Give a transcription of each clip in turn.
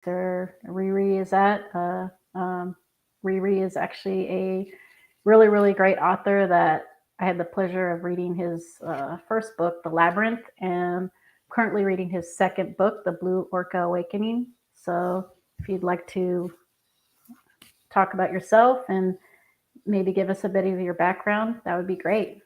Author Rei Rei is at. Rei Rei is actually a really, really great author that I had the pleasure of reading his first book, The Labyrinth, and currently reading his second book, The Blue Orca Awakening. So if you'd like to talk about yourself and maybe give us a bit of your background, that would be great.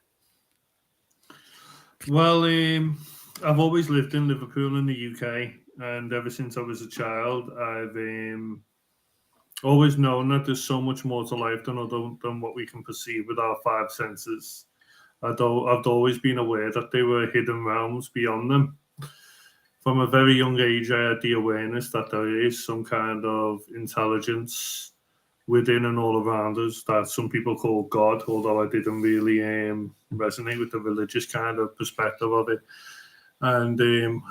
Well, I've always lived in Liverpool in the UK, and ever since I was a child, I've always known that there's so much more to life than what we can perceive with our five senses. I've always been aware that there were hidden realms beyond them. From a very young age, I had the awareness that there is some kind of intelligence within and all around us that some people call God, although I didn't really resonate with the religious kind of perspective of it. And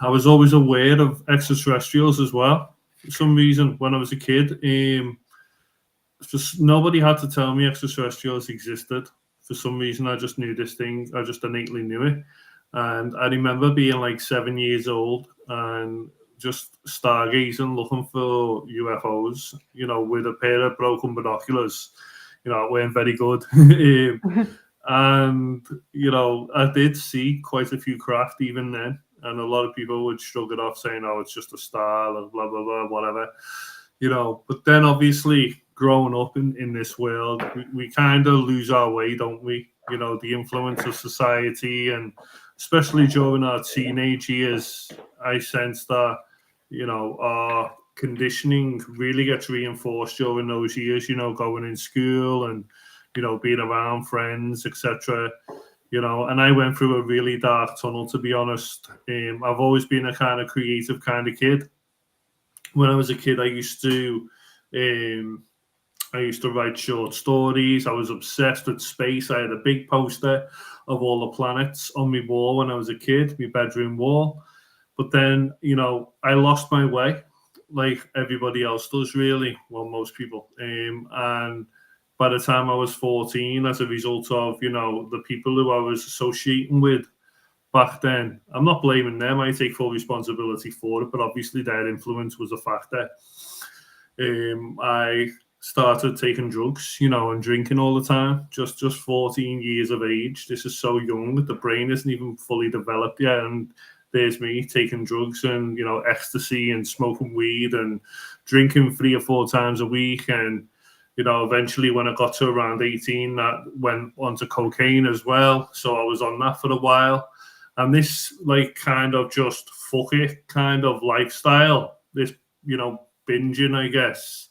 I was always aware of extraterrestrials as well. For some reason, when I was a kid, just nobody had to tell me extraterrestrials existed. For some reason, I just knew this thing. I just innately knew it. And I remember being like 7 years old and just stargazing, looking for UFOs, with a pair of broken binoculars. It weren't very good. And, I did see quite a few craft even then. And a lot of people would shrug it off saying, oh, it's just a star, and blah, blah, blah, whatever. But then obviously growing up in this world, we kind of lose our way, don't we? The influence of society, and especially during our teenage years, I sense that, our conditioning really gets reinforced during those years, going in school and, being around friends, etc. And I went through a really dark tunnel, to be honest. I've always been a kind of creative kind of kid. When I was a kid, um, I used to write short stories. I was obsessed with space. I had a big poster of all the planets on my wall when I was a kid, my bedroom wall. But then, I lost my way, like everybody else does, really. Well, most people. And by the time I was 14, as a result of, the people who I was associating with back then, I'm not blaming them. I take full responsibility for it, but obviously their influence was a factor. I started taking drugs, and drinking all the time. Just 14 years of age. This is so young. The brain isn't even fully developed yet, and there's me taking drugs and ecstasy and smoking weed and drinking 3 or 4 times a week. And eventually when I got to around 18, that went onto cocaine as well. So I was on that for a while. And this like kind of just fuck it kind of lifestyle, this binging, I guess,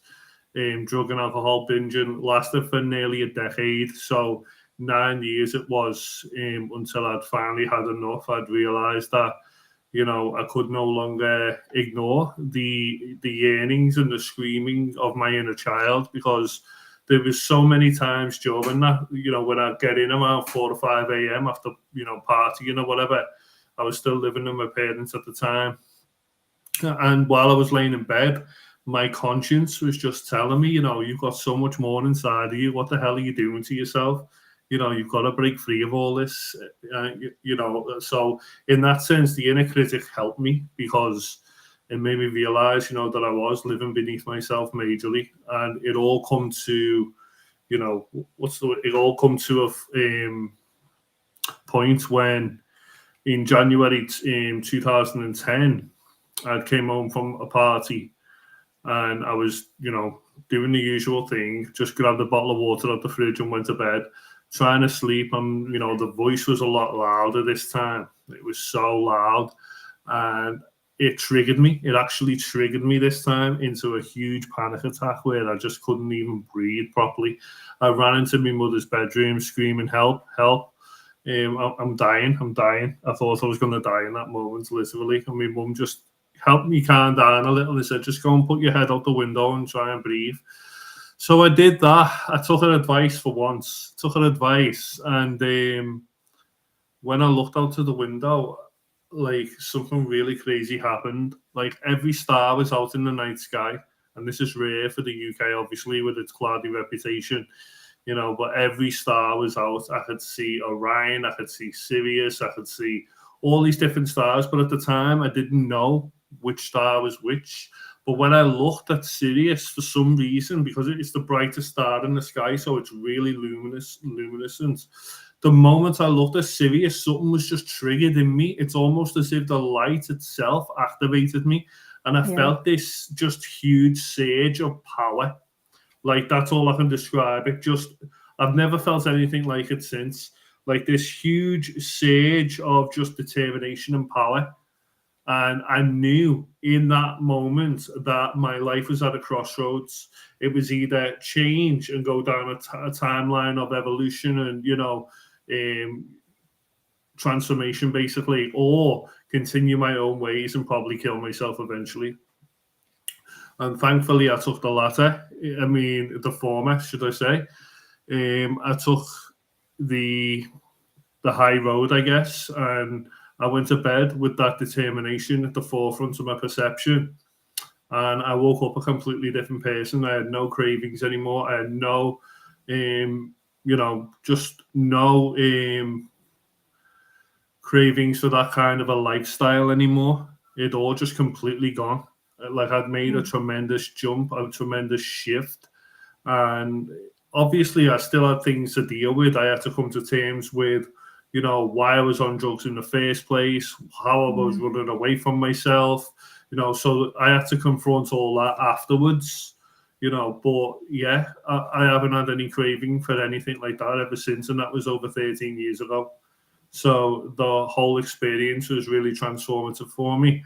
drug and alcohol binging lasted for nearly a decade. So 9 years it was, until I'd finally had enough. I'd realised that I could no longer ignore the yearnings and the screaming of my inner child, because there was so many times during that, when I'd get in around 4 or 5 a.m. after partying or whatever. I was still living with my parents at the time, and while I was laying in bed, my conscience was just telling me, you've got so much more inside of you. What the hell are you doing to yourself? You've got to break free of all this. So in that sense, the inner critic helped me, because it made me realize, that I was living beneath myself majorly, and it all come to, it all come to a point when in January 2010, I came home from a party, and I was, doing the usual thing, just grabbed a bottle of water out the fridge and went to bed, trying to sleep. And, the voice was a lot louder this time. It was so loud. And it triggered me. It actually triggered me this time into a huge panic attack where I just couldn't even breathe properly. I ran into my mother's bedroom screaming, help, help. I'm dying. I'm dying. I thought I was going to die in that moment, literally. And my mum just helped me calm down a little and said, just go and put your head out the window and try and breathe. So I did that. I took her advice for once, took her advice. And when I looked out to the window, like something really crazy happened. Like every star was out in the night sky. And this is rare for the UK, obviously, with its cloudy reputation. But every star was out. I could see Orion, I could see Sirius, I could see all these different stars. But at the time, I didn't know which star was which. But when I looked at Sirius, for some reason, because it's the brightest star in the sky, so it's really luminescent. The moment I looked at Sirius, something was just triggered in me. It's almost as if the light itself activated me, and I felt this just huge surge of power. Like, that's all I can describe it. Just, I've never felt anything like it since. Like, this huge surge of just determination and power. And I knew in that moment that my life was at a crossroads. It was either change and go down a timeline of evolution and, transformation, basically, or continue my own ways and probably kill myself eventually. And thankfully, I took the latter. I mean, the former, should I say. I took the high road, I guess, and I went to bed with that determination at the forefront of my perception. And I woke up a completely different person. I had no cravings anymore. I had no, just no cravings for that kind of a lifestyle anymore. It all just completely gone. Like, I'd made a tremendous jump, a tremendous shift. And obviously, I still had things to deal with. I had to come to terms with, why I was on drugs in the first place, how I was running away from myself, so I had to confront all that afterwards, but yeah, I haven't had any craving for anything like that ever since, and that was over 13 years ago. So the whole experience was really transformative for me.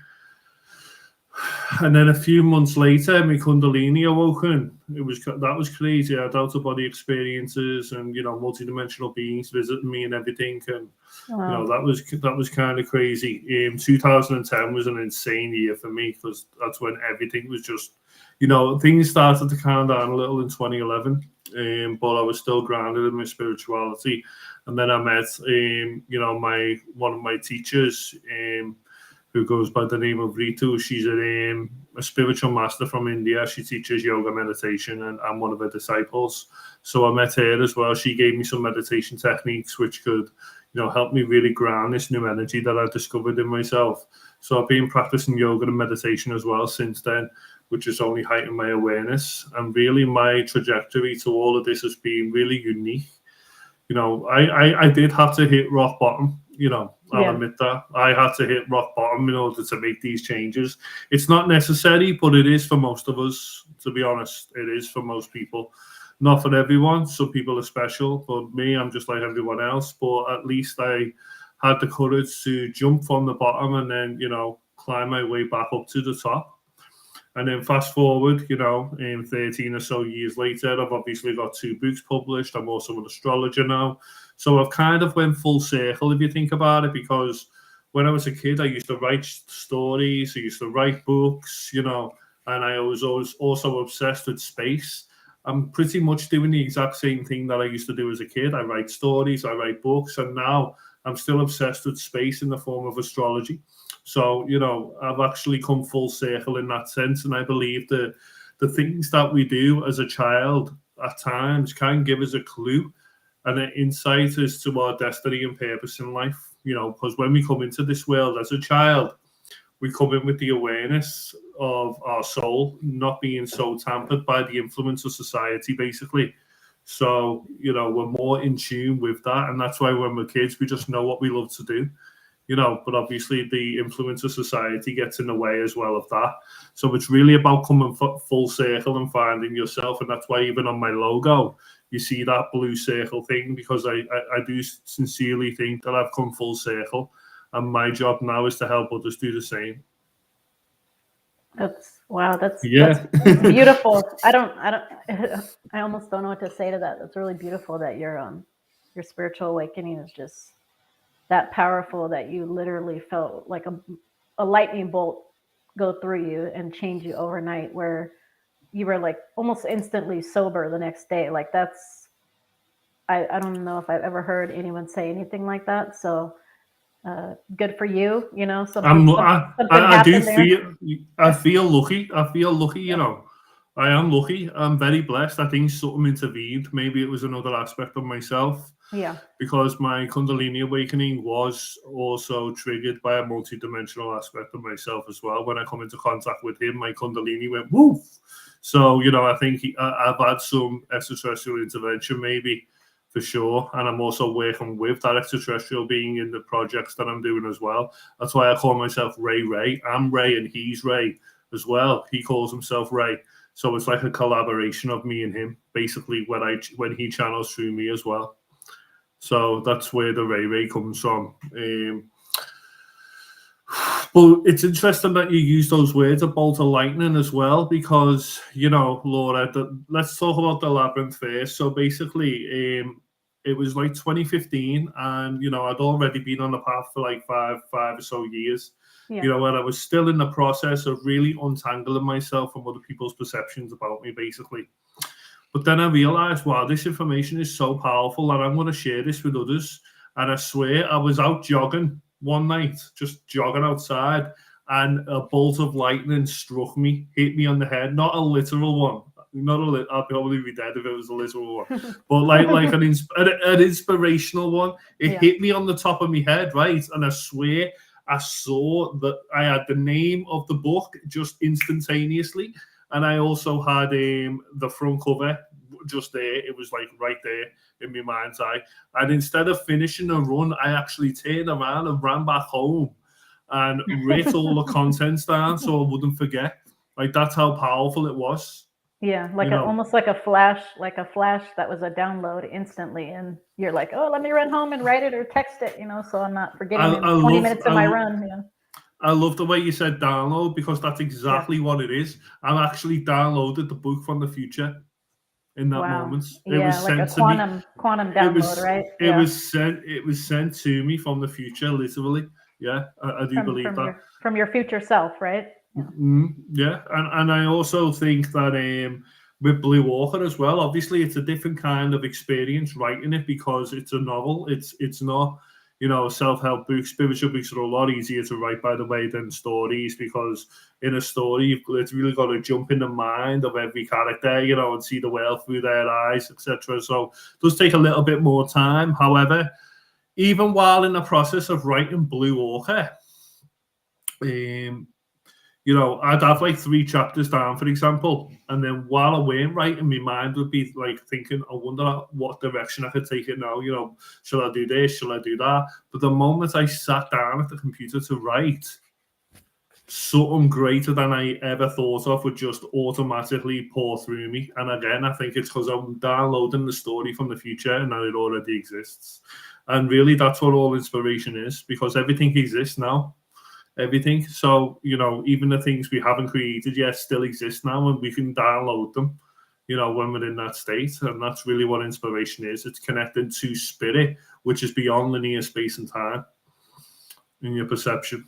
And then a few months later, my Kundalini awoken. That was crazy. I had out of body experiences and multidimensional beings visiting me and everything. And that was kind of crazy. 2010 was an insane year for me because that's when everything was just, things started to calm down a little in 2011. But I was still grounded in my spirituality. And then I met, one of my teachers, who goes by the name of Ritu. She's a spiritual master from India. She teaches yoga meditation, and I'm one of her disciples. So I met her as well. She gave me some meditation techniques which could, help me really ground this new energy that I discovered in myself. So I've been practicing yoga and meditation as well since then, which has only heightened my awareness. And really, my trajectory to all of this has been really unique. I did have to hit rock bottom. I'll admit that. I had to hit rock bottom in order to make these changes. It's not necessary, but it is for most of us, to be honest. It is for most people. Not for everyone. Some people are special, but me, I'm just like everyone else. But at least I had the courage to jump from the bottom and then, climb my way back up to the top. And then fast forward, 13 or so years later, I've obviously got 2 books published. I'm also an astrologer now. So I've kind of went full circle, if you think about it, because when I was a kid, I used to write stories, I used to write books, and I was always also obsessed with space. I'm pretty much doing the exact same thing that I used to do as a kid. I write stories, I write books, and now I'm still obsessed with space in the form of astrology. So, I've actually come full circle in that sense. And I believe that the things that we do as a child at times can give us a clue and an insight as to our destiny and purpose in life, because when we come into this world as a child, we come in with the awareness of our soul not being so tampered by the influence of society, basically. So, we're more in tune with that. And that's why when we're kids, we just know what we love to do. But obviously the influence of society gets in the way as well of that. So it's really about coming full circle and finding yourself. And that's why even on my logo, you see that blue circle thing, because I do sincerely think that I've come full circle. And my job now is to help others do the same. That's Yeah. that's beautiful. I almost don't know what to say to that. That's really beautiful that your spiritual awakening is just that powerful that you literally felt like a lightning bolt go through you and change you overnight, where you were like almost instantly sober the next day. Like I don't know if I've ever heard anyone say anything like that. So good for you. I do feel lucky. I feel lucky, I am lucky. I'm very blessed. I think something intervened. Maybe it was another aspect of myself. Yeah. because my Kundalini awakening was also triggered by a multi-dimensional aspect of myself as well. When I come into contact with him, my Kundalini went woof. So, I think I've had some extraterrestrial intervention, maybe, for sure. And I'm also working with that extraterrestrial being in the projects that I'm doing as well. That's why I call myself Rei Rei. I'm Rei and he's Rei as well. He calls himself Rei. So it's like a collaboration of me and him, basically, when he channels through me as well. So that's where the Rei Rei comes from. But it's interesting that you use those words, a bolt of lightning, as well, because, Laura, let's talk about the Labyrinth first. So basically, it was like 2015, and, I'd already been on the path for like five or so years. Yeah. And I was still in the process of really untangling myself from other people's perceptions about me, basically. But then I realized, wow, this information is so powerful and I'm going to share this with others. And I swear, I was out jogging one night, just jogging outside, and a bolt of lightning struck me, hit me on the head. Not a literal one. I'd probably be dead if it was a literal one. But like an inspirational one. It hit me on the top of my head, right? And I swear, I saw that I had the name of the book just instantaneously. And I also had the front cover just there. It was like right there in my mind's eye. And instead of finishing a run, I actually turned around and ran back home and wrote all the contents down so I wouldn't forget. Like, that's how powerful it was. Yeah, like almost like a flash that was a download instantly, and you're like, oh, let me run home and write it or text it, so I'm not forgetting in 20 minutes of my run. I love the way you said download, because that's exactly what it is. I've actually downloaded the book from the future in that moment. It was like sent a to me. quantum download, right? It was sent to me from the future, literally. Yeah, I do believe that. From your future self, right? Yeah. And I also think that with Blue Orca as well, obviously it's a different kind of experience writing it, because it's a novel. It's not, self-help books. Spiritual books are a lot easier to write, by the way, than stories, because in a story it's really got to jump in the mind of every character, and see the world through their eyes, etc. So it does take a little bit more time. However, even while in the process of writing Blue Orca, I'd have like 3 chapters down, for example, and then while I weren't writing, my mind would be like thinking, I wonder what direction I could take it now. Should I do this? Should I do that? But the moment I sat down at the computer to write, something greater than I ever thought of would just automatically pour through me. And again, I think it's because I'm downloading the story from the future and that it already exists. And really, that's what all inspiration is, because everything exists now. Everything. So, even the things we haven't created yet still exist now, and we can download them, when we're in that state. And that's really what inspiration is. It's connected to spirit, which is beyond linear space and time in your perception.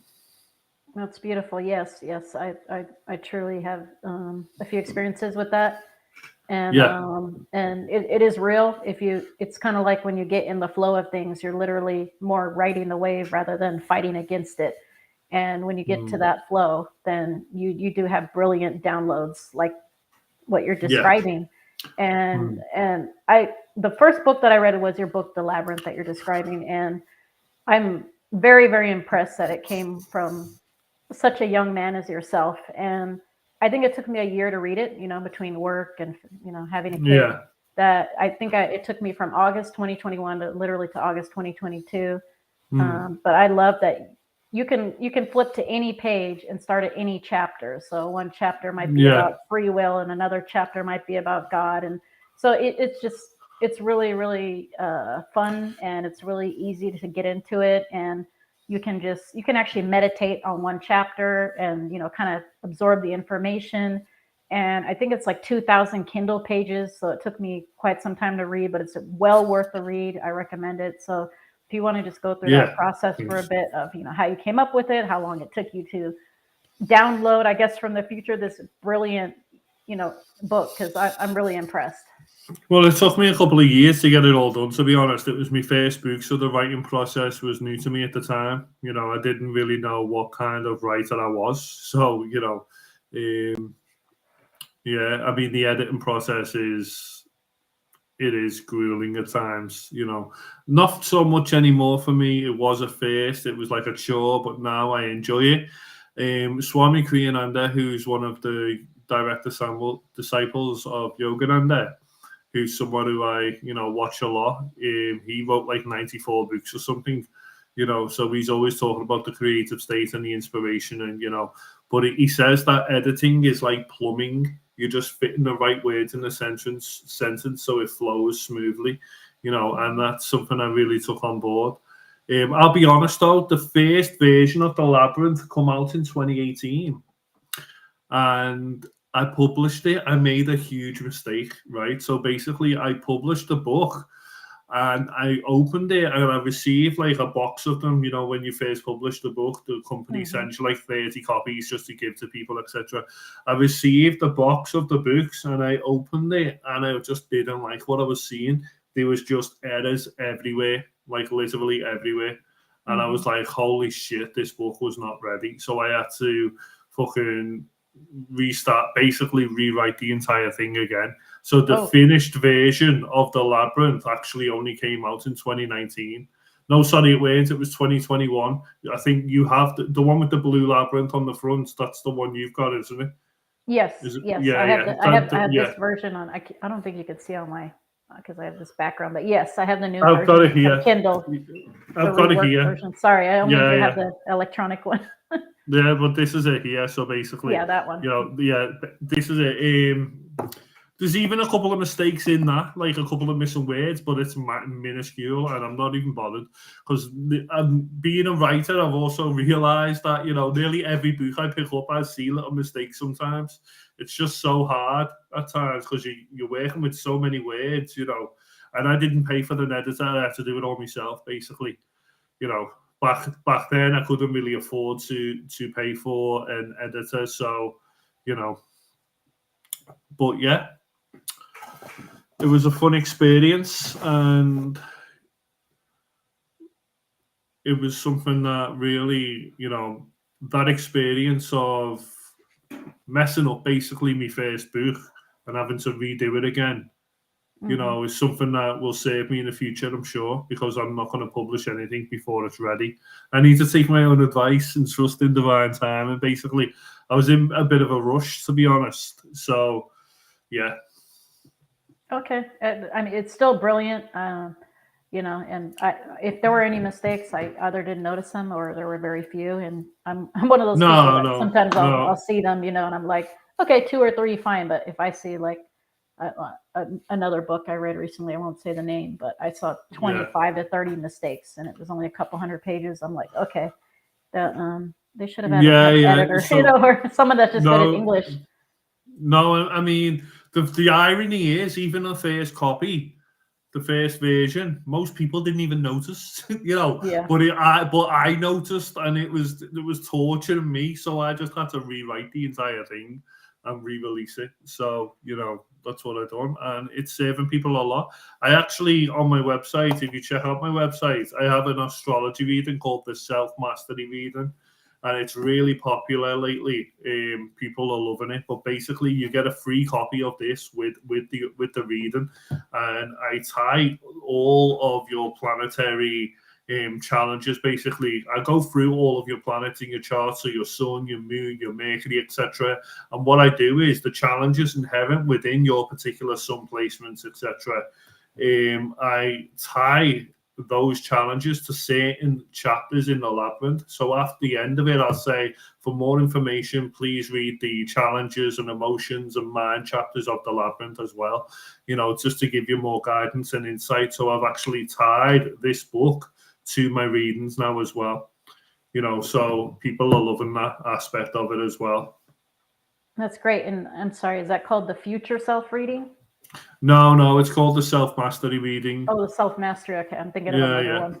That's beautiful. Yes. I truly have a few experiences with that. And and it is real. It's kind of like when you get in the flow of things, you're literally more riding the wave rather than fighting against it. And when you get to that flow, then you do have brilliant downloads like what you're describing. And the first book that I read was your book, The Labyrinth, that you're describing. And I'm very, very impressed that it came from such a young man as yourself. And I think it took me a year to read it, between work and, having a kid. Yeah. That I think it took me from August 2021 to literally to August 2022. But I love that you can flip to any page and start at any chapter. So one chapter might be about free will, and another chapter might be about God. And so it's really, really fun, and it's really easy to get into it. And you can actually meditate on one chapter and, kind of absorb the information. And I think it's like 2,000 Kindle pages. So it took me quite some time to read, but it's well worth the read. I recommend it. So if you want to just go through that process for a bit of, how you came up with it, how long it took you to download, I guess, from the future, this brilliant, book, because I'm really impressed. Well, it took me a couple of years to get it all done, to be honest. It was my first book, so the writing process was new to me at the time. I didn't really know what kind of writer I was. So, the editing process is it is grueling at times. Not so much anymore for me. It was at first. It was like a chore, but now I enjoy it. Swami Kriyananda, who's one of the direct disciples of Yogananda, who's someone who I, watch a lot. He wrote like 94 books or something, so he's always talking about the creative state and the inspiration but he says that editing is like plumbing. You're just fitting the right words in the sentence so it flows smoothly, and that's something I really took on board. I'll be honest though, the first version of the Labyrinth come out in 2018, and I published it. I made a huge mistake, right? So basically, I published the book, and I opened it, and I received like a box of them. When you first publish the book, the company sends you like 30 copies just to give to people, etc. I received a box of the books, and I opened it, and I just didn't like what I was seeing. There was just errors everywhere, like literally everywhere. And I was like, holy shit, this book was not ready. So I had to fucking basically rewrite the entire thing again. So the finished version of the Labyrinth actually only came out in 2019. No, sorry, it weren't. It was 2021. I think you have the one with the blue labyrinth on the front. That's the one you've got, isn't it? Yes. Yes. Yeah, I have this version on. I don't think you could see on my because I have this background, but yes, I have the new version. Got it here. Kindle. I've got it here. Version. Sorry, I only have the electronic one. Yeah, but this is it here. So basically, that one. This is it. There's even a couple of mistakes in that, like a couple of missing words, but it's minuscule, and I'm not even bothered because being a writer, I've also realised that nearly every book I pick up, I see little mistakes sometimes. It's just so hard at times because you're working with so many words, and I didn't pay for an editor. I had to do it all myself, basically. Back then I couldn't really afford to pay for an editor, so but yeah, it was a fun experience, and it was something that really, that experience of messing up basically my first book and having to redo it again, is something that will save me in the future, I'm sure, because I'm not going to publish anything before it's ready. I need to take my own advice and trust in divine time. And basically, I was in a bit of a rush, to be honest. So, yeah. Okay. I mean, it's still brilliant, and if there were any mistakes, I either didn't notice them or there were very few. And I'm one of those people that sometimes I'll see them, and I'm like, okay, 2 or 3, fine. But if I see like another book I read recently, I won't say the name, but I saw 25 to 30 mistakes, and it was only a couple hundred pages. I'm like, okay, they should have had an editor, or someone that just read in English. No, I mean, the irony is, even the first copy, the first version, most people didn't even notice, but I noticed, and it was torturing me, so I just had to rewrite the entire thing and re-release it. So that's what I've done, and it's saving people a lot. I actually, on my website, if you check out my website, I have an astrology reading called the Self-Mastery Reading, and it's really popular lately. People are loving it. But basically, you get a free copy of this with the reading, and I tie all of your planetary challenges. Basically, I go through all of your planets in your chart, so your sun, your moon, your Mercury, etc. And what I do is the challenges inherent within your particular sun placements, etc. I tie those challenges to certain chapters in the Labyrinth. So after the end of it, I'll say, for more information, please read the challenges and emotions and mind chapters of the Labyrinth as well, just to give you more guidance and insight. So I've actually tied this book to my readings now as well, so people are loving that aspect of it as well. That's great. And I'm sorry, is that called the Future Self Reading? No, it's called the Self-Mastery Reading. Oh, the Self-Mastery. Okay, I'm thinking of another one.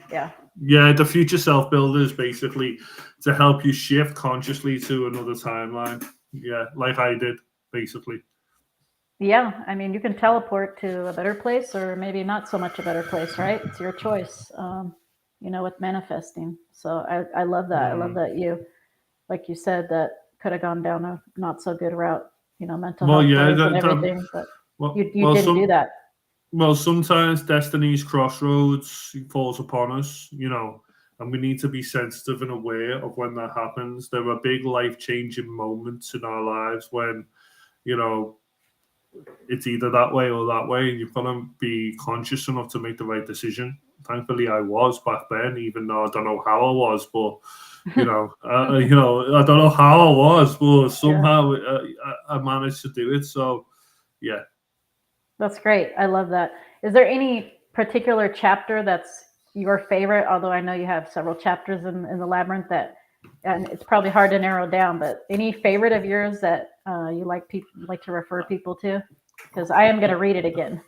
Yeah, the Future Self Builder is basically to help you shift consciously to another timeline. Yeah, like I did, basically. Yeah, I mean, you can teleport to a better place, or maybe not so much a better place, right? It's your choice, with manifesting. So I love that. I love that you, like you said, that could have gone down a not so good route, mental health and everything, but you didn't do that. Well, sometimes destiny's crossroads falls upon us, and we need to be sensitive and aware of when that happens. There are big life changing moments in our lives when, you know, it's either that way or that way, and you've got to be conscious enough to make the right decision. Thankfully, I was back then, even though I don't know how I was, but I don't know how I was, but Yeah, somehow I managed to do it. So, yeah. that's great. I love that. Is there any particular chapter that's your favorite? Although I know you have several chapters in the Labyrinth that, and it's probably hard to narrow down. But any favorite of yours that you like to refer people to? Because I am going to read it again.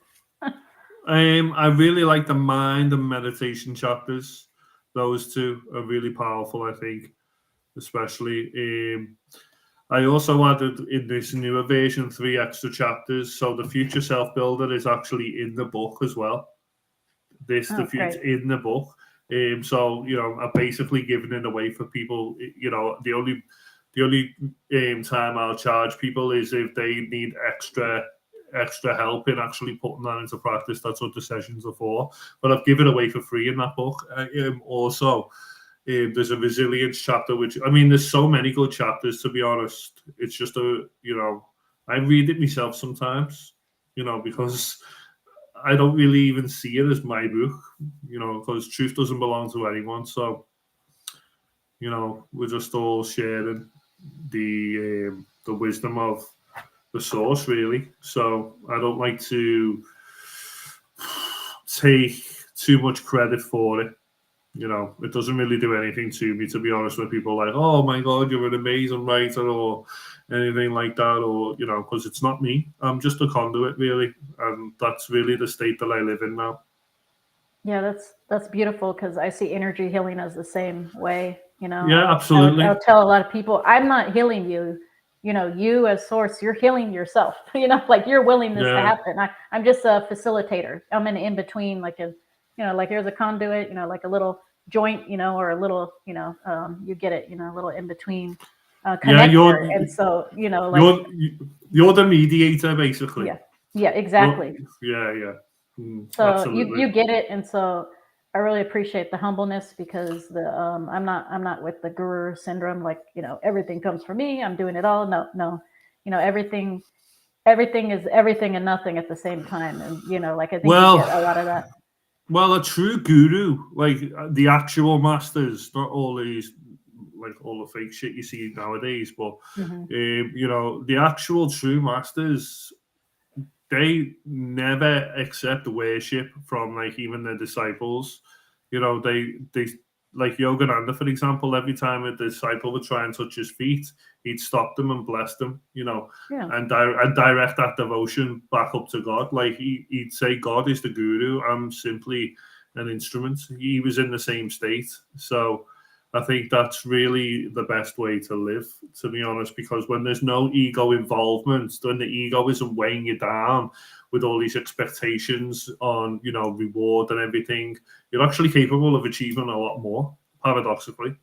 I really like the mind and meditation chapters. Those two are really powerful, I think, especially. I also added in this newer version 3 extra chapters. So the future self builder is actually in the book as well. The Oh, great. future in the book. So I've basically given it away for people. The only time I'll charge people is if they need extra help in actually putting that into practice. That's what the sessions are for. But I've given away for free in that book. Also, there's a resilience chapter, which I mean, there's so many good chapters. To be honest, it's just I read it myself sometimes. Because I don't really even see it as my book. Because truth doesn't belong to anyone. So we're just all sharing the wisdom of the source, really. So I don't like to take too much credit for it. It doesn't really do anything to me, to be honest, when people are like, oh my God, you're an amazing writer or anything like that, or, because it's not me. I'm just a conduit, really. And that's really the state that I live in now. Yeah, that's beautiful because I see energy healing as the same way. Yeah, I'll absolutely. tell a lot of people, I'm not healing you. You as source, you're healing yourself. Like your willingness to Yeah. happen. I'm just a facilitator. I'm an in between, like like here's a conduit. Like a little joint. Or a little, you get it. A little in between Yeah, connector. And so, like you're you're the mediator, basically. yeah, yeah, You're, exactly. yeah, yeah. So Absolutely. you get it, and so I really appreciate the humbleness because I'm not with the guru syndrome. Like everything comes from me. I'm doing it all. No, no, everything is everything and nothing at the same time. And like I think you Well, get a lot of that. Well, a true guru, like the actual masters, not all these, like all the fake shit you see nowadays, but Hmm. the actual true masters, they never accept worship from like even their disciples. They like Yogananda, for example. Every time a disciple would try and touch his feet, he'd stop them and bless them. Yeah, And direct that devotion back up to God. Like he'd say, God is the guru. I'm simply an instrument. He was in the same state. So I think that's really the best way to live, to be honest, because when there's no ego involvement, when the ego isn't weighing you down with all these expectations on, reward and everything, you're actually capable of achieving a lot more, paradoxically,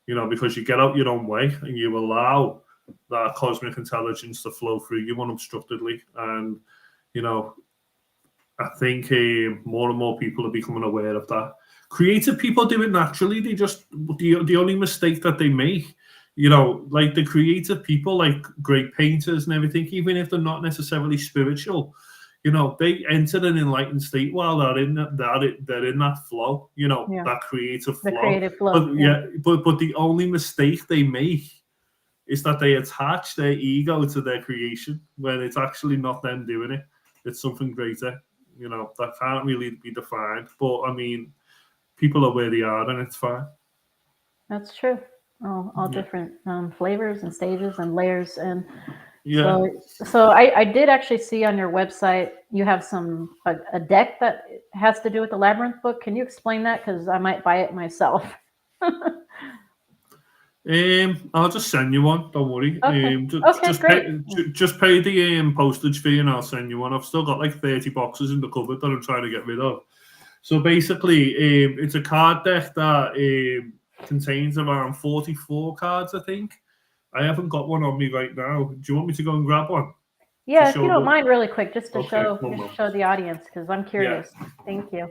because you get out your own way and you allow that cosmic intelligence to flow through you unobstructedly. And, you know, I think more and more people are becoming aware of that. Creative people do it naturally. They just the only mistake that they make, like the creative people, like great painters and everything, even if they're not necessarily spiritual, they enter an enlightened state while they're in that flow, yeah, that creative the flow. creative flow. But Yeah, yeah, but the only mistake they make is that they attach their ego to their creation when it's actually not them doing it. It's something greater, that can't really be defined. But I mean, people are where they are, and it's fine. that's true. All Yeah, different flavors and stages and layers. And yeah. so I did actually see on your website you have a deck that has to do with the Labyrinth book. Can you explain that? Because I might buy it myself. I'll just send you one. Don't worry. Okay. Just, Okay, just pay, great. Yeah. just pay the postage fee, and I'll send you one. I've still got like 30 boxes in the cupboard that I'm trying to get rid of. So basically, it's a card deck that contains around 44 cards, I think. I haven't got one on me right now. Do you want me to go and grab one? Yeah, if you show don't them? mind, really quick, just to Okay, show one moment. the audience, because I'm curious. Thank you.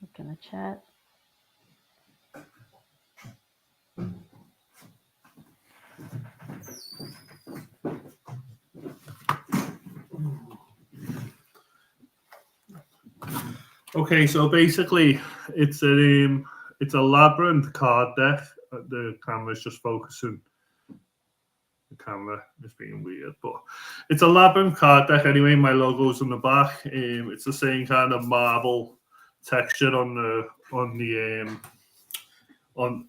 Look in the chat. Okay, so basically, it's a Labyrinth card deck. The camera's just focusing. The camera is being weird, but it's a Labyrinth card deck anyway. My logo's on the back. It's the same kind of marble texture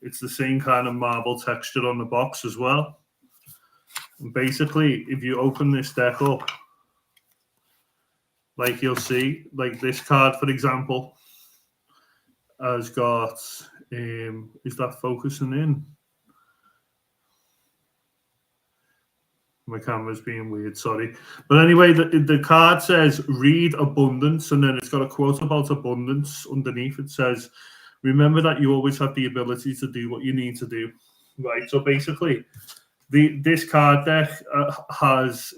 it's the same kind of marble texture on the box as well. And basically, if you open this deck up, like you'll see, like this card, for example, has got is that focusing in? My camera's being weird, sorry. But anyway, the card says read abundance, and then it's got a quote about abundance underneath. It says, remember that you always have the ability to do what you need to do. Right. So basically, this card deck has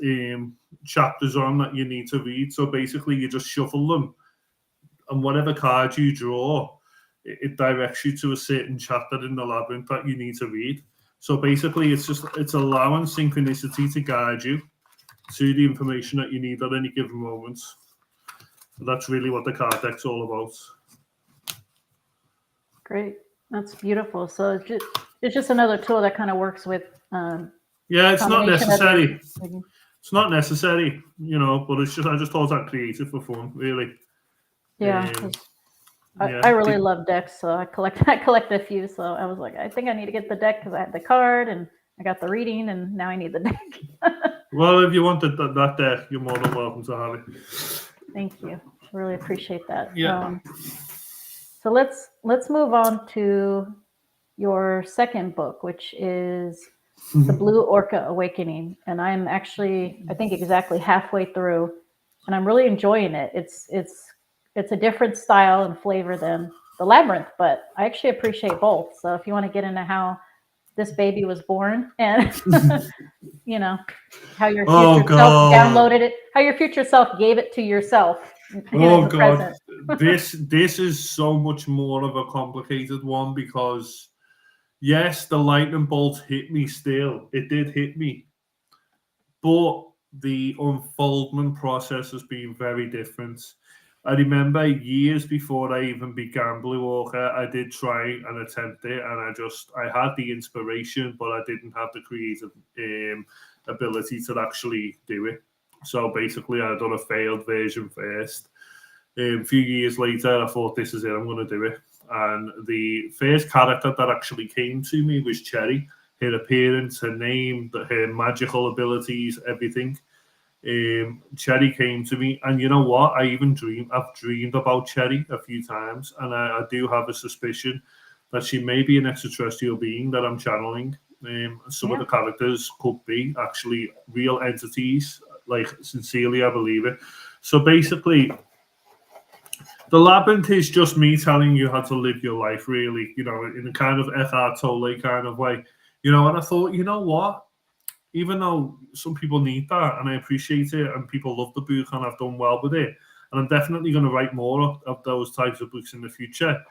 chapters on that you need to read. So basically, you just shuffle them, and whatever card you draw, it directs you to a certain chapter in the labyrinth that you need to read. So basically, it's allowing synchronicity to guide you to the information that you need at any given moment. And that's really what the card deck's all about. Great, that's beautiful. So it's just another tool that kind of works with. Yeah, it's not necessary. Mm-hmm. It's not necessary, but it's just I just thought that creative for fun, really. Yeah. I really love decks, so I collect a few. So I was like, I think I need to get the deck because I had the card and I got the reading, and now I need the deck. Well, if you wanted that deck, you're more than welcome to have it. Thank you. Really appreciate that. Yeah. So let's move on to your second book, which is The Blue Orca Awakening, and I'm actually I think exactly halfway through, and I'm really enjoying it. It's a different style and flavor than the Labyrinth, but I actually appreciate both. So if you want to get into how this baby was born and how your future self downloaded it, how your future self gave it to yourself. Oh God, this is so much more of a complicated one because yes, the lightning bolt hit me still. It did hit me, but the unfoldment process has been very different. I remember years before I even began Blue Orca, I did try and attempt it, and I had the inspiration, but I didn't have the creative ability to actually do it. So basically, I done a failed version first. A few years later, I thought, this is it, I'm going to do it. And the first character that actually came to me was Cherry. Her appearance, her name, her magical abilities, everything. Cherry came to me, and you know what? I've dreamed about Cherry a few times, and I do have a suspicion that she may be an extraterrestrial being that I'm channeling. Some of the characters could be actually real entities, like sincerely, I believe it. So basically, the Labyrinth is just me telling you how to live your life, really, in a kind of Eckhart Tolle kind of way. And I thought, you know what? Even though some people need that, and I appreciate it, and people love the book, and I've done well with it, and I'm definitely going to write more of those types of books in the future.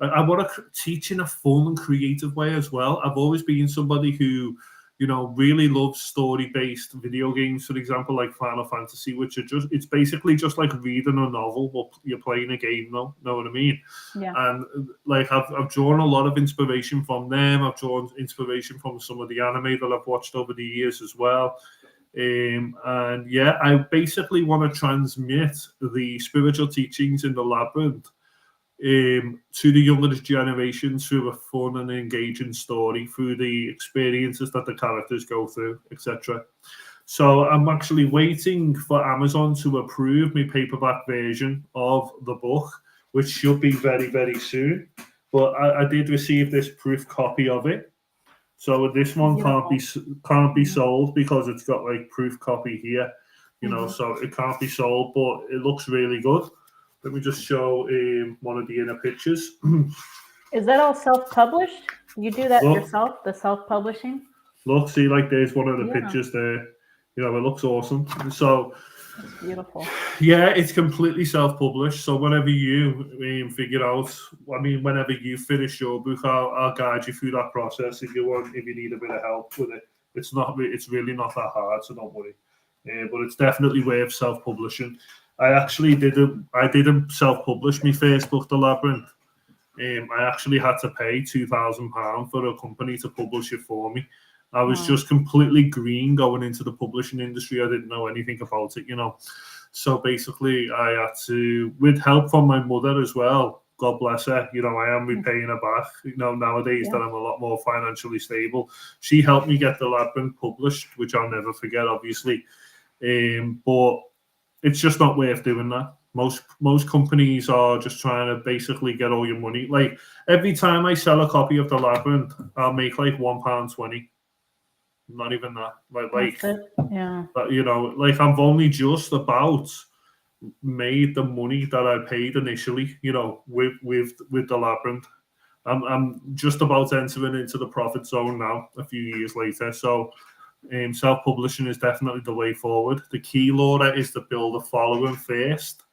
I want to teach in a fun and creative way as well. I've always been somebody who, really loves story-based video games, for example, like Final Fantasy, which it's basically just like reading a novel, but you're playing a game, though. Know what I mean? Yeah. And like I've drawn a lot of inspiration from them. I've drawn inspiration from some of the anime that I've watched over the years as well. And yeah, I basically want to transmit the spiritual teachings in the Labyrinth to the younger generation through a fun and engaging story, through the experiences that the characters go through, etc. So I'm actually waiting for Amazon to approve my paperback version of the book, which should be very, very soon. But I did receive this proof copy of it. So this one can't be sold because it's got like proof copy here, so it can't be sold, but it looks really good. Let me just show one of the inner pictures. Is that all self-published? You do that Look. yourself, the self-publishing? Look, see, like there's one of the Yeah. pictures there. You know, it looks awesome. So That's beautiful. yeah, it's completely self-published. So whenever you figure out, I mean, whenever you finish your book, I'll guide you through that process if you need a bit of help with it. It's really not that hard, so don't worry. But it's definitely worth self-publishing. I didn't self-publish my first book, The Labyrinth. I actually had to pay £2,000 for a company to publish it for me. I was just completely green going into the publishing industry. I didn't know anything about it, you know. So basically, I had to, with help from my mother as well, God bless her, you know, I am repaying her back, you know, nowadays that I'm a lot more financially stable. She helped me get The Labyrinth published, which I'll never forget, obviously. But it's just not worth doing that. Most companies are just trying to basically get all your money. Like every time I sell a copy of The Labyrinth, I'll make like £1.20. Not even that. Like yeah. But you know, like I've only just about made the money that I paid initially. You know, with The Labyrinth. I'm just about entering into the profit zone now. A few years later, so. Self-publishing is definitely the way forward. The key, Laura, is to build a following first.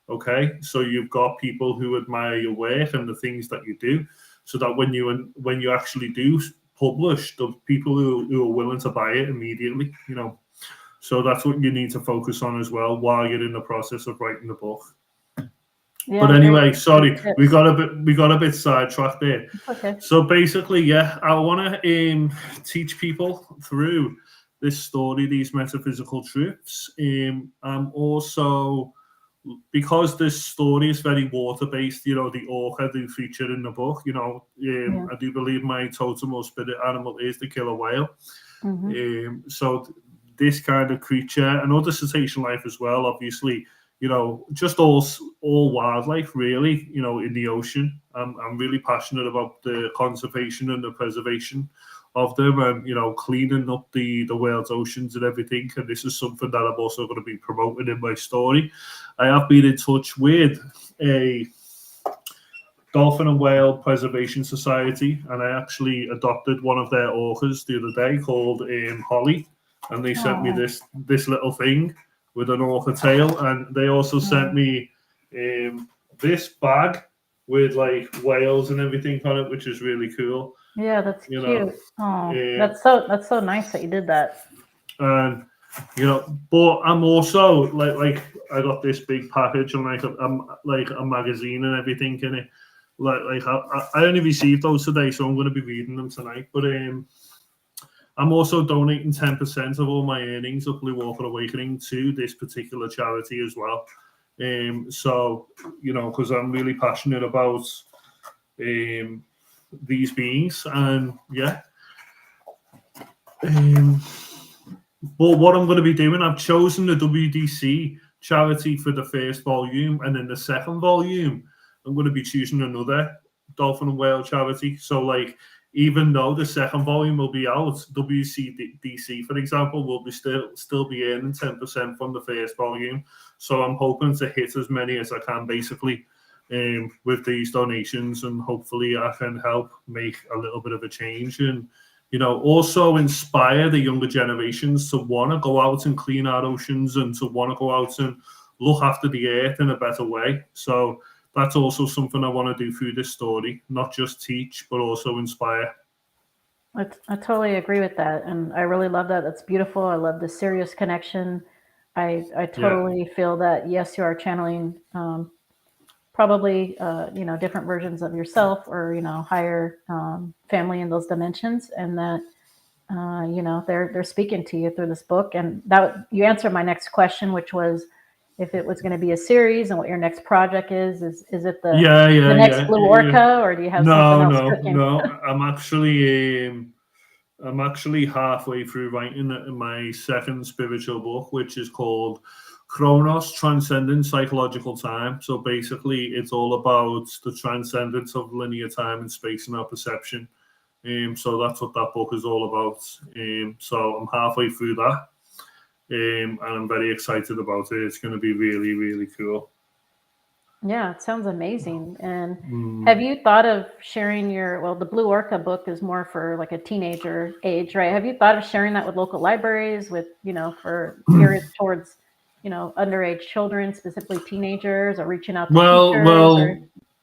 Okay, so you've got people who admire your work and the things that you do, so that when you actually do publish, the people who are willing to buy it immediately, you know. So that's what you need to focus on as well while you're in the process of writing the book. Yeah, but anyway, sorry, we got a bit sidetracked there. Okay. So basically, yeah, I want to teach people through this story, these metaphysical truths. I'm also, because this story is very water-based, you know, the orca do feature in the book, you know, I do believe my totem or spirit animal is the killer whale. So this kind of creature, and other cetacean life as well, obviously, you know, just all wildlife, really, you know, in the ocean. I'm really passionate about the conservation and the preservation of them, and you know, cleaning up the world's oceans and everything. And this is something that I'm also going to be promoting in my story. I have been in touch with a Dolphin and Whale Preservation Society, and I actually adopted one of their orcas the other day called Holly, and they sent me this little thing with an orca tail, and they also sent me this bag with like whales and everything on it, which is really cool. Yeah, that's cute. That's so nice that you did that. And you know, but I'm also like I got this big package and like a magazine and everything in it. Like I only received those today, so I'm going to be reading them tonight. But I'm also donating 10% of all my earnings of Blue Orca Awakening to this particular charity as well. So, you know, because I'm really passionate about these beings, and yeah. But what I'm going to be doing, I've chosen the WDC charity for the first volume, and in the second volume, I'm going to be choosing another dolphin and whale charity. So, like, even though the second volume will be out, WCDC, for example, will be still be earning 10% from the first volume. So I'm hoping to hit as many as I can, basically, with these donations, and hopefully I can help make a little bit of a change, and you know, also inspire the younger generations to want to go out and clean our oceans, and to want to go out and look after the earth in a better way. So that's also something I want to do through this story, not just teach, but also inspire. I totally agree with that, and I really love that. That's beautiful. I love the serious connection. I totally feel that, yes, you are channeling probably you know, different versions of yourself, or you know, higher family in those dimensions, and that you know, they're speaking to you through this book. And that, you answered my next question, which was if it was going to be a series and what your next project is it the next Blue Orca, or do you have something else cooking? No, I'm actually halfway through writing my second spiritual book, which is called Chronos, Transcendent Psychological Time. So basically, it's all about the transcendence of linear time and space in our perception. So that's what that book is all about. So I'm halfway through that, and I'm very excited about it. It's going to be really, really cool. Yeah, it sounds amazing. And have Mm. you thought of sharing your, well, the Blue Orca book is more for like a teenager age, right? Have you thought of sharing that with local libraries with, for geared towards, underage children, specifically teenagers, or reaching out to Well, teachers or? well,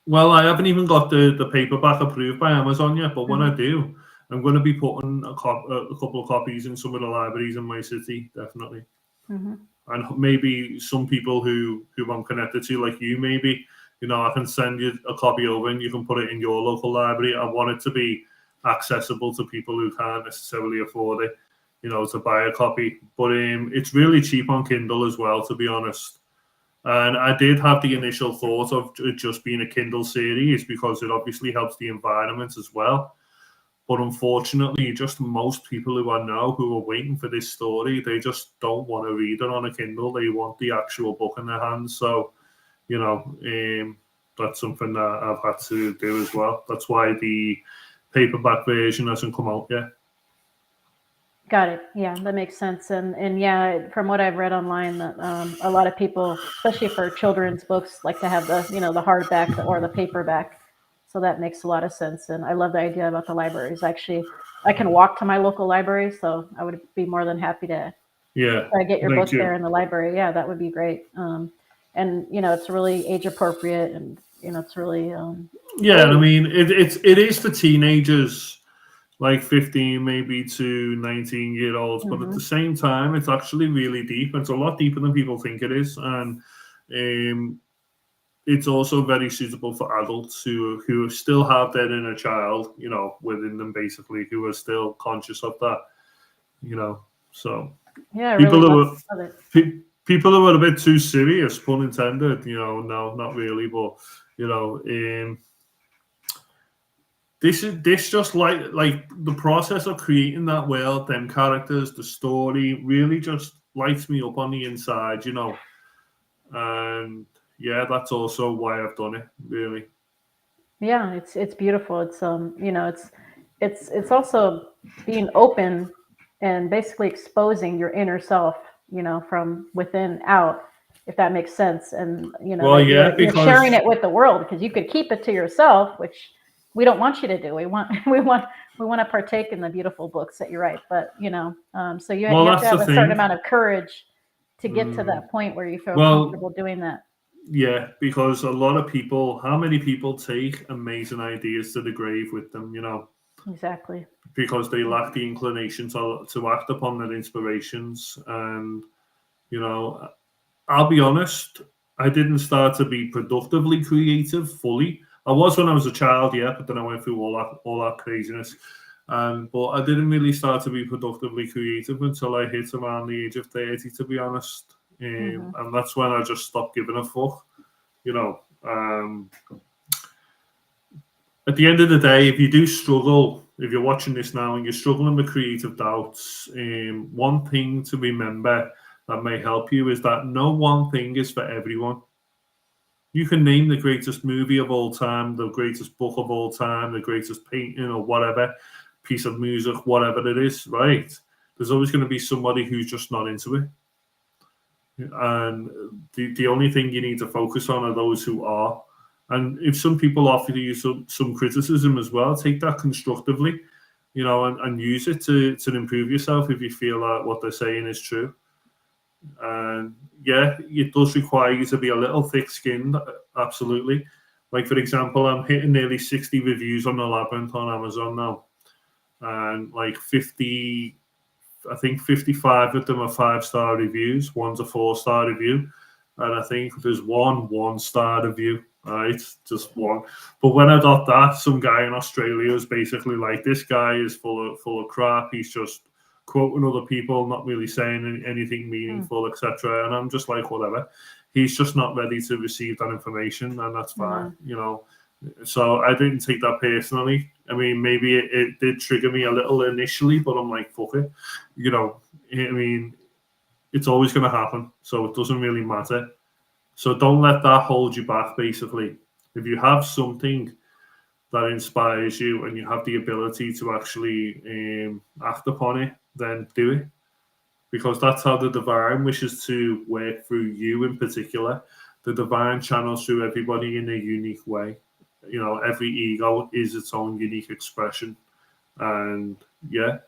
well. I haven't even got the paperback approved by Amazon yet, but when Mhm, I do, I'm going to be putting a couple of copies in some of the libraries in my city, definitely. mhm. And maybe some people who I'm connected to, like you, maybe I can send you a copy over and you can put it in your local library. I want it to be accessible to people who can't necessarily afford it, to buy a copy. But it's really cheap on Kindle as well, to be honest. And I did have the initial thought of it just being a Kindle series because it obviously helps the environment as well. But unfortunately, just most people who I know who are waiting for this story, they just don't want to read it on a Kindle. They want the actual book in their hands. So, you know, um, that's something that I've had to do as well. That's why the paperback version hasn't come out yet. Got it. Yeah, that makes sense. And yeah, from what I've read online, that a lot of people, especially for children's books, like to have the hardback or the paperback. So that makes a lot of sense. And I love the idea about the libraries. Actually, I can walk to my local library, so I would be more than happy to Yeah, try to get your thank book you. there in the library. Yeah, that would be great. And it's really age appropriate, and it's really Yeah, and I really. mean, it is for teenagers, like 15 maybe to 19-year-olds, but at the Mhm. same time it's actually really deep. It's a lot deeper than people think it is, and um, it's also very suitable for adults who still have their inner child, within them, basically, who are still conscious of that, so Yeah, I people really who love, are love it. people who are a bit too serious, pun intended, no, not really, but this just like the process of creating that world, them characters, the story really just lights me up on the inside, and yeah, that's also why I've done it, really. Yeah, it's beautiful. It's also being open and basically exposing your inner self, from within out, if that makes sense. And Well, that yeah, you're sharing because it with the world, because you could keep it to yourself, which we don't want you to do. We want we want to partake in the beautiful books that you write, but so you have to that's the have a certain thing. amount of courage to get to Mm, that point where you feel well, comfortable doing that. yeah, because a lot of people, how many people take amazing ideas to the grave with them, Exactly. because they lack the inclination to act upon their inspirations. And, you know, I'll be honest, I didn't start to be productively creative fully. I was when I was a child, yeah, but then I went through all that craziness. But I didn't really start to be productively creative until I hit around the age of 30, to be honest. Hmm. And that's when I just stopped giving a fuck. You know, at the end of the day, if you do struggle, if you're watching this now and you're struggling with creative doubts, one thing to remember that may help you is that no one thing is for everyone. You can name the greatest movie of all time, the greatest book of all time, the greatest painting or whatever, piece of music, whatever it is, right? There's always going to be somebody who's just not into it. And the only thing you need to focus on are those who are. And if some people offer you some criticism as well, take that constructively, and use it to improve yourself if you feel that what they're saying is true. And yeah, it does require you to be a little thick skinned, absolutely. Like, for example, I'm hitting nearly 60 reviews on the Labyrinth on Amazon now, and like 50, I think 55 of them are 5-star reviews. One's a 4-star review, and I think there's one-star review. Right, just one. But when I got that, some guy in Australia was basically like, "This guy is full of crap. He's just quoting other people, not really saying anything Mm. meaningful, etc." And I'm just like, whatever. He's just not ready to receive that information, and that's fine. Yeah. So I didn't take that personally. I mean, maybe it did trigger me a little initially, but I'm like, fuck it. You know, I mean, it's always going to happen. So it doesn't really matter. So don't let that hold you back, basically. If you have something that inspires you and you have the ability to actually act upon it, then do it. Because that's how the divine wishes to work through you in particular. the divine channels through everybody in a unique way. Every ego is its own unique expression. And yeah,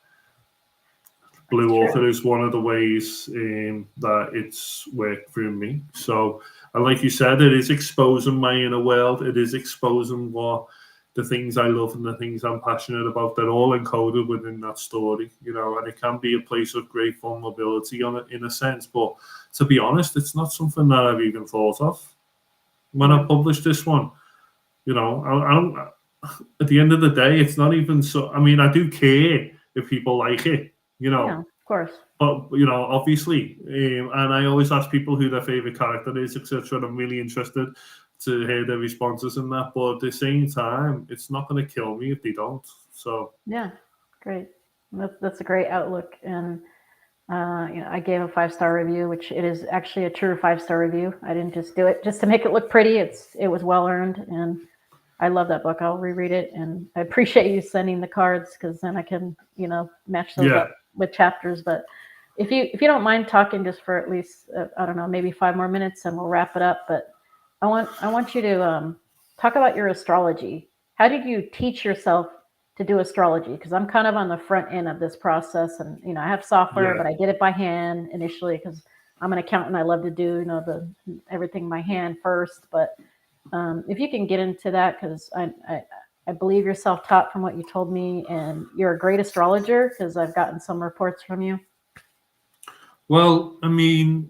Blue Orca is one of the ways that it's worked through me. So, and like you said, it is exposing my inner world. It is exposing what the things I love and the things I'm passionate about. They're all encoded within that story, and it can be a place of great vulnerability on it in a sense. But to be honest, it's not something that I've even thought of when I published this one. I don't. At the end of the day, it's not even so. I mean, I do care if people like it, Yeah, of course. But obviously, and I always ask people who their favorite character is, etc. And I'm really interested to hear their responses in that. But at the same time, it's not going to kill me if they don't. So yeah, great. That's a great outlook. And I gave a 5-star review, which it is actually a true 5-star review. I didn't just do it just to make it look pretty. It was well earned, and I love that book. I'll reread it, and I appreciate you sending the cards because then I can match those up with chapters. But if you don't mind talking just for at least I don't know, maybe 5 more minutes, and we'll wrap it up. But I want you to talk about your astrology. How did you teach yourself to do astrology? Because I'm kind of on the front end of this process, and I have software, but I did it by hand initially because I'm an accountant. I love to do the everything by hand first. But if you can get into that, because I believe you're self-taught from what you told me, and you're a great astrologer because I've gotten some reports from you. Well, I mean,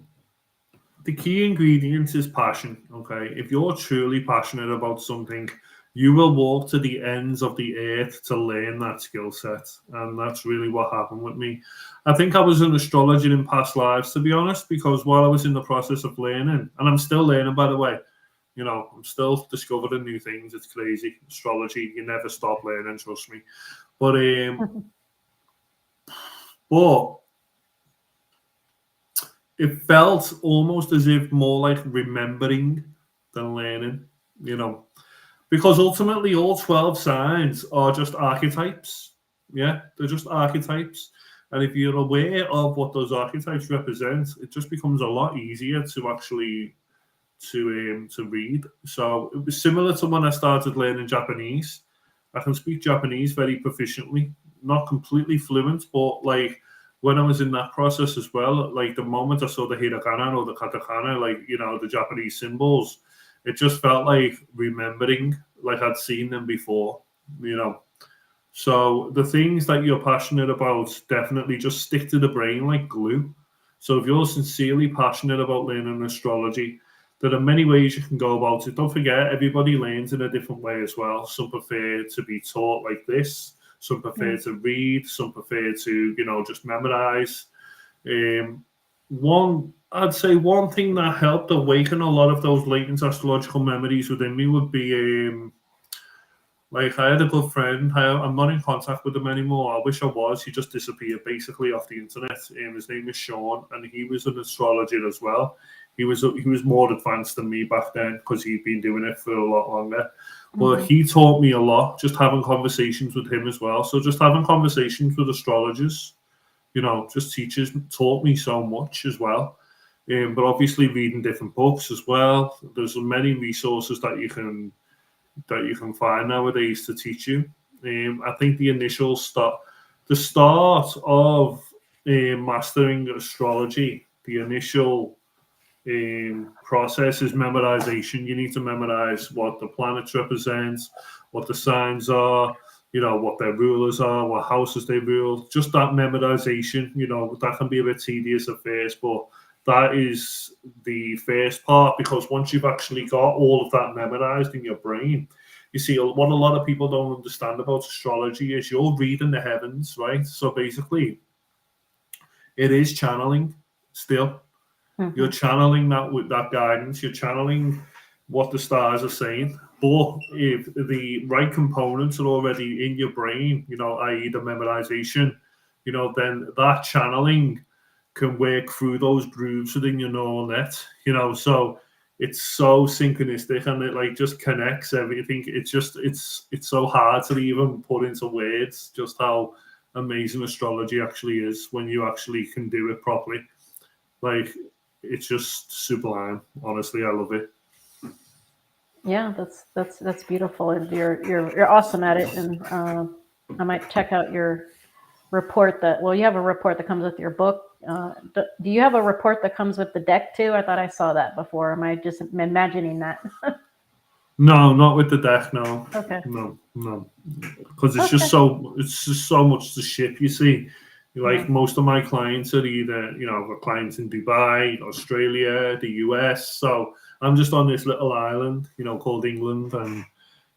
the key ingredient is passion. Okay, if you're truly passionate about something, you will walk to the ends of the earth to learn that skill set. And that's really what happened with me. I think I was an astrologer in past lives, to be honest, because while I was in the process of learning, and I'm still learning, by the way, I'm still discovering new things. It's crazy. Astrology, you never stop learning, trust me. But it felt almost as if more like remembering than learning, because ultimately all 12 signs are just archetypes. Yeah, they're just archetypes. And if you're aware of what those archetypes represent, it just becomes a lot easier to actually to read. So it was similar to when I started learning Japanese. I can speak Japanese very proficiently, not completely fluent, but like when I was in that process as well, like the moment I saw the hiragana or the katakana, like the Japanese symbols, it just felt like remembering, like I'd seen them before. So the things that you're passionate about definitely just stick to the brain like glue. So if you're sincerely passionate about learning astrology, there are many ways you can go about it. Don't forget, everybody learns in a different way as well. Some prefer to be taught like this. Some prefer to read. Some prefer to, just memorize. I'd say one thing that helped awaken a lot of those latent astrological memories within me would be like I had a good friend. I'm not in contact with him anymore. I wish I was. He just disappeared basically off the internet. His name is Sean, and he was an astrologer as well. He was more advanced than me back then because he'd been doing it for a lot longer. But he taught me a lot, just having conversations with him as well. So just having conversations with astrologers, just teachers taught me so much as well. But obviously reading different books as well. There's many resources that you can find nowadays to teach you. I think the start of mastering astrology, the initial process is memorization. You need to memorize what the planets represent, what the signs are, what their rulers are, what houses they rule. Just that memorization, that can be a bit tedious at first, but that is the first part, because once you've actually got all of that memorized in your brain, you see what a lot of people don't understand about astrology is you're reading the heavens, right? So basically, it is channeling still. You're channeling that with that guidance. You're channeling what the stars are saying. But if the right components are already in your brain, i.e. the memorization, then that channeling can work through those grooves within your neural net, so it's so synchronistic and it like just connects everything. It's so hard to even put into words just how amazing astrology actually is when you actually can do it properly. Like, it's just sublime. Honestly, I love it. Yeah, that's beautiful, and you're awesome at it. And I might check out your report. That well, you have a report that comes with your book. Do you have a report that comes with the deck too? I thought I saw that before. Am I just imagining that? No, not with the deck. No, Okay. no, because Okay. it's just so much to ship. You see, Yeah. like most of my clients are either I've got clients in Dubai, Australia, the US. So I'm just on this little island, called England, and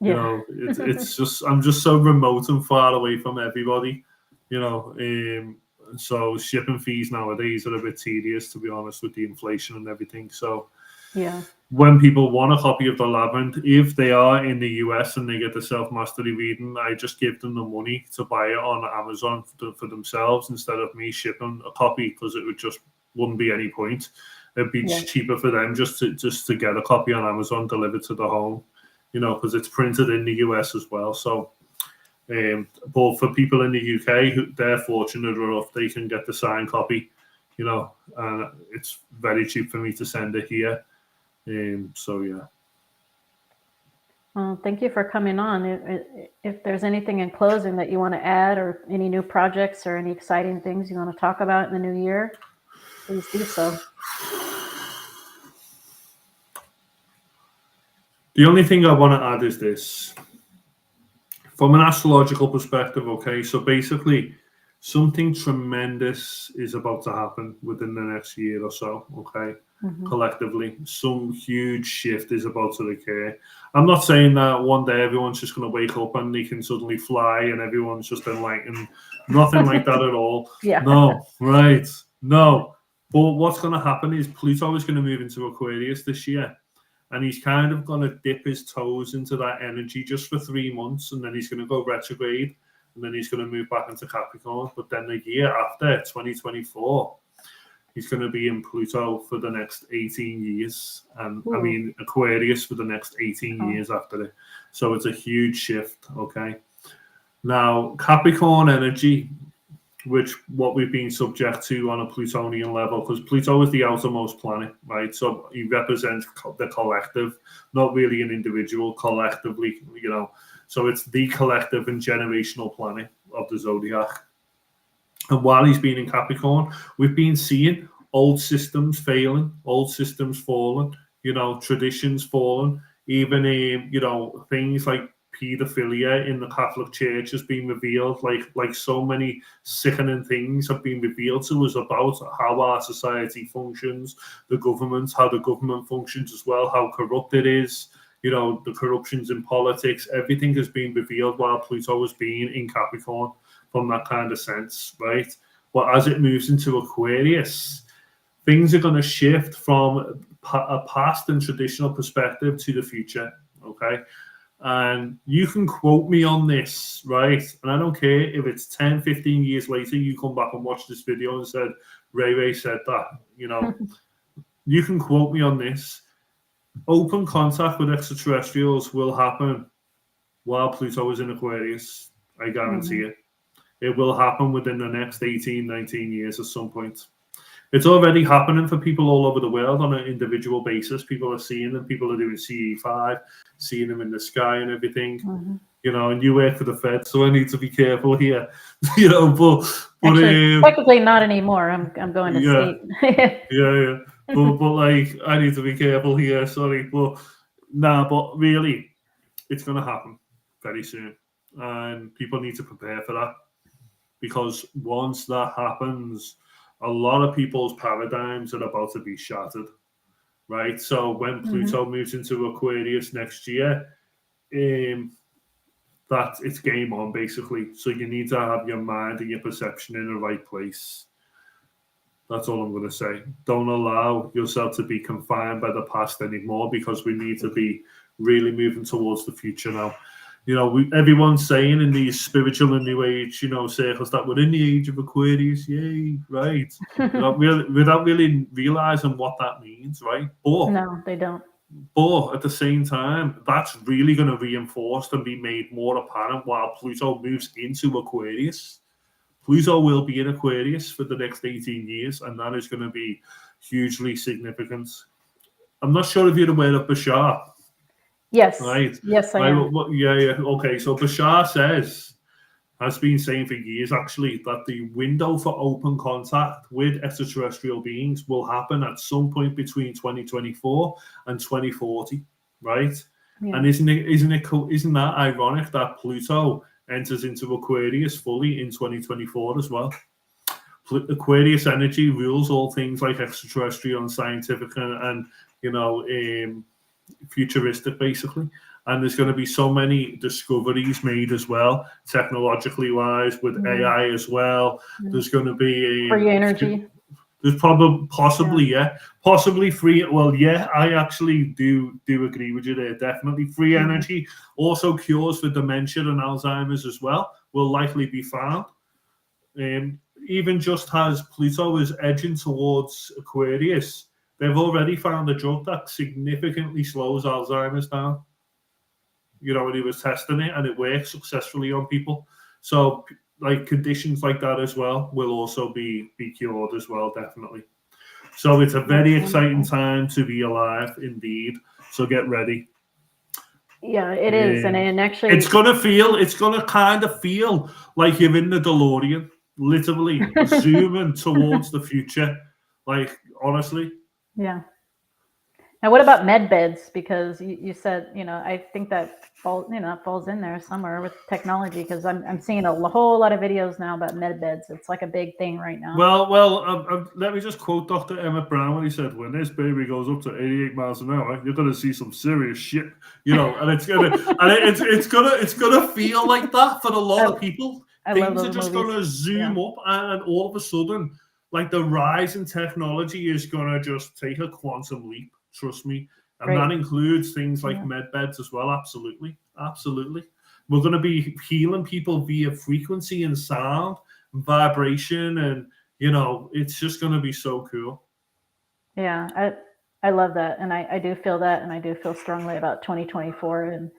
Yeah. it's just I'm just so remote and far away from everybody. You know, so shipping fees nowadays are a bit tedious, to be honest, with the inflation and everything. So Yeah. when people want a copy of the Labyrinth, if they are in the US and they get the self mastery reading, I just give them the money to buy it on Amazon for themselves instead of me shipping a copy, because it would just wouldn't be any point. It'd be Yeah. cheaper for them just to get a copy on Amazon delivered to the home, because it's printed in the US as well. So, but for people in the UK, they're fortunate enough they can get the signed copy, and it's very cheap for me to send it here. So yeah. Well, thank you for coming on. If there's anything in closing that you want to add, or any new projects or any exciting things you want to talk about in the new year, please do so. The only thing I want to add is this. From an astrological perspective, okay, so basically something tremendous is about to happen within the next year or so, okay? Hmm. Collectively, some huge shift is about to occur. I'm not saying that one day everyone's just going to wake up and they can suddenly fly and everyone's just enlightened. Nothing like that at all. Yeah. No, right? No. But what's going to happen is Pluto is going to move into Aquarius this year. And he's kind of going to dip his toes into that energy just for 3 months, and then he's going to go retrograde, and then he's going to move back into Capricorn. But then the year after, 2024, he's going to be in Pluto for the next 18 years. And I Ooh. mean, Aquarius for the next 18 Oh. years after it. So it's a huge shift, okay? Now, Capricorn energy, which what we've been subject to on a Plutonian level, because Pluto is the outermost planet, right? So he represents the collective, not really an individual, collectively, So it's the collective and generational planet of the zodiac. And while he's been in Capricorn, we've been seeing old systems failing, old systems falling, traditions falling, even things like pedophilia in the Catholic Church has been revealed. Like so many sickening things have been revealed to us about how our society functions, how the government functions as well, how corrupt it is. The corruptions in politics, everything has been revealed while Pluto has been in Capricorn, from that kind of sense, right? But as it moves into Aquarius, things are going to shift from a past and traditional perspective to the future, okay? And you can quote me on this, right? And I don't care if it's 10, 15 years later, you come back and watch this video and said, Ray Ray said that, you can quote me on this. Open contact with extraterrestrials will happen while Pluto is in Aquarius. I guarantee it. It will happen within the next 18, 19 years at some point. It's already happening for people all over the world on an individual basis. People are seeing them. People are doing CE5, seeing them in the sky and everything. Mm-hmm. And you work for the Fed, so I need to be careful here. But Actually, technically not anymore. I'm going to yeah, state. yeah. But like, I need to be careful here. Sorry, but really, it's going to happen very soon, and people need to prepare for that. Because once that happens, a lot of people's paradigms are about to be shattered, right? So when Pluto moves into Aquarius next year, that it's game on basically. So you need to have your mind and your perception in the right place. That's all I'm going to say. Don't allow yourself to be confined by the past anymore, because we need to be really moving towards the future now. Everyone's saying in these spiritual and new age, circles that we're in the age of Aquarius, yay, right? without really realizing what that means, right? But No, they don't. But at the same time, that's really going to reinforce and be made more apparent while Pluto moves into Aquarius. Pluto will be in Aquarius for the next 18 years, and that is going to be hugely significant. I'm not sure if you're aware of Bashar. Yes. right? Yes, I Right? am. Yeah. Okay. So Bashar has been saying for years actually that the window for open contact with extraterrestrial beings will happen at some point between 2024 and 2040, right? Yeah. And isn't that ironic that Pluto enters into Aquarius fully in 2024 as well? Aquarius energy rules all things like extraterrestrial and scientific and futuristic basically. And there's going to be so many discoveries made as well, technologically wise, with AI as well. There's going to be Free energy. there's possibly possibly free. Well, yeah, I actually do agree with you there. Definitely free energy. Also, cures for dementia and Alzheimer's as well will likely be found. Even just as Pluto is edging towards Aquarius, they've already found a drug that significantly slows Alzheimer's down. When he was testing it, and it works successfully on people. So, like conditions like that as well will also be cured as well, definitely. So it's a very exciting time to be alive, indeed. So get ready. Yeah, it is, and actually, it's gonna kind of feel like you're in the DeLorean, literally zooming towards the future. Like honestly. Yeah. Now, what about med beds? Because you said, I think that falls in there somewhere with technology. Because I'm seeing a whole lot of videos now about med beds. It's like a big thing right now. Well, let me just quote Dr. Emmett Brown when he said, "When this baby goes up to 88 miles an hour, you're gonna see some serious shit." And it's gonna feel like that for a lot of people. Things are just gonna zoom up, and all of a sudden, like the rise in technology is gonna just take a quantum leap. Trust me. And that includes things like med beds as well. Absolutely. We're going to be healing people via frequency and sound and vibration. And, it's just going to be so cool. Yeah, I love that. And I do feel that. And I do feel strongly about 2024. And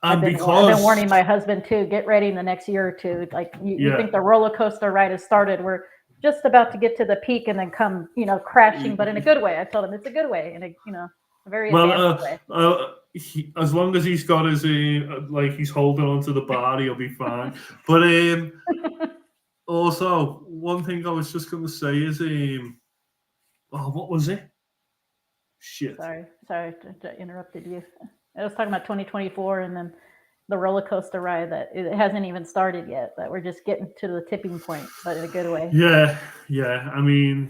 I've been warning my husband too, get ready in the next year or two. Like you think the roller coaster ride has started. We're just about to get to the peak and then come, crashing, but in a good way. I told him it's a good way, in a very advanced way. As long as he's got his he's holding on to the bar, he'll be fine. But also one thing I was just going to say is what was it? Shit. Sorry, I interrupted you. I was talking about 2024 and then the roller coaster ride that it hasn't even started yet, that we're just getting to the tipping point, but in a good way. Yeah. I mean,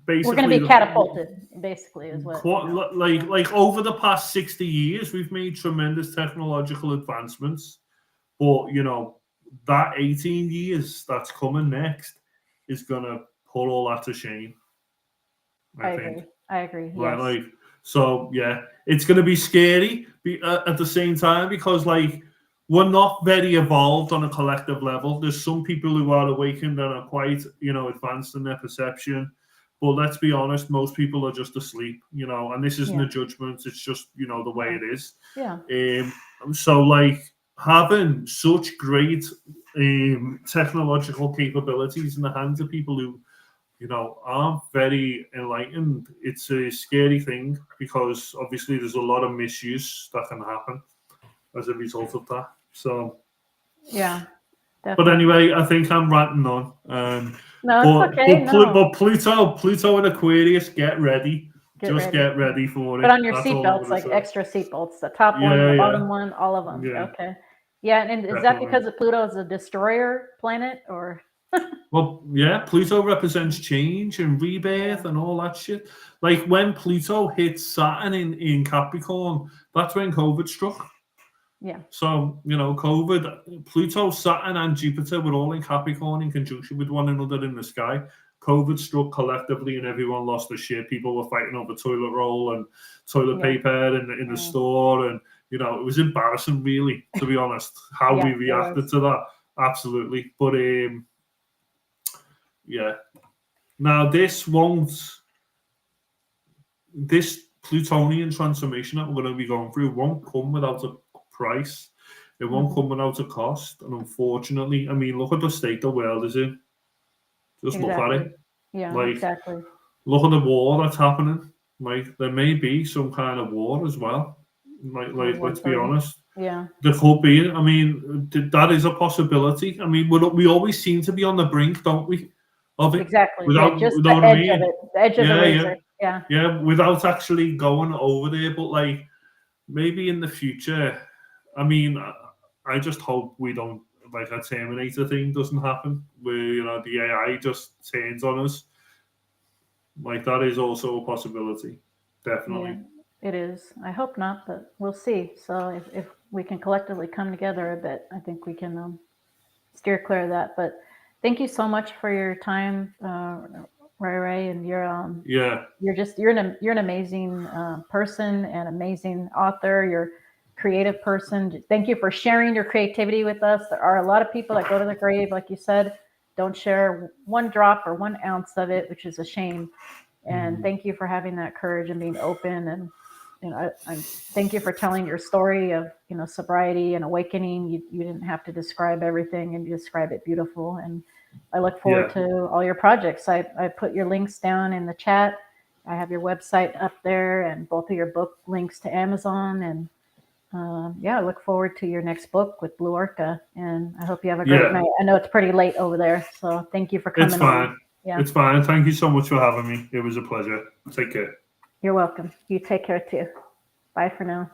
basically, we're going to be catapulted, basically, is what. Like over the past 60 years, we've made tremendous technological advancements, but that 18 years that's coming next is gonna put all that to shame. I agree. Yes. So yeah, it's gonna be scary at the same time because we're not very evolved on a collective level. There's some people who are awakened and are quite advanced in their perception, but let's be honest, most people are just asleep. And this isn't a judgment. It's just the way it is. Yeah. So having such great technological capabilities in the hands of people who aren't very enlightened, it's a scary thing because obviously there's a lot of misuse that can happen as a result of that. So yeah, definitely. But anyway, I think I'm ranting on. No, it's okay. But Pluto and Aquarius, get ready. Get ready for it. Put on your seatbelts, like extra seatbelts. The top one, the bottom one, all of them. Yeah. Okay. Yeah, and is that because of Pluto is a destroyer planet, or? Well, yeah, Pluto represents change and rebirth and all that shit. Like when Pluto hit Saturn in Capricorn, that's when COVID struck. Yeah. So, COVID, Pluto, Saturn, and Jupiter were all in Capricorn in conjunction with one another in the sky. COVID struck collectively and everyone lost their shit. People were fighting over toilet roll and toilet paper in the store. And, it was embarrassing, really, to be honest, how we reacted to that. Absolutely. But, yeah. Now, this Plutonian transformation that we're going to be going through won't come without a price. It won't come without a cost. And unfortunately, I mean, look at the state the world is in. Just look at it. Yeah, exactly. Look at the war that's happening. There may be some kind of war as well. Let's be 1:30. honest. Yeah, There could be. I mean, that is a possibility. I mean, we always seem to be on the brink, don't we, of it? exactly. Yeah, Without, just you know the what I edge of mean? it, the edge of the Yeah, yeah, razor. Yeah, yeah. Without actually going over there, but like maybe in the future. I mean, I just hope we don't like a Terminator thing doesn't happen, where the AI just turns on us. Like that is also a possibility. yeah, Definitely. it is. I hope not, but we'll see. So if we can collectively come together a bit, I think we can steer clear of that. But thank you so much for your time, Ray Ray, and Yeah, you're an amazing person and amazing author. You're a creative person. Thank you for sharing your creativity with us. There are a lot of people that go to the grave, like you said, don't share one drop or 1 ounce of it, which is a shame. And thank you for having that courage and being open. And I thank you for telling your story of sobriety and awakening. You didn't have to describe everything, and you describe it beautiful. And I look forward yeah, to all your projects. I put your links down in the chat. I have your website up there and both of your book links to Amazon. And yeah, I look forward to your next book with Blue Orca. And I hope you have a great yeah. night. I know it's pretty late over there, so thank you for It's coming on. fine. Yeah, It's fine. Thank you so much for having me. It was a pleasure. Take care. you're welcome. You take care too. Bye for now.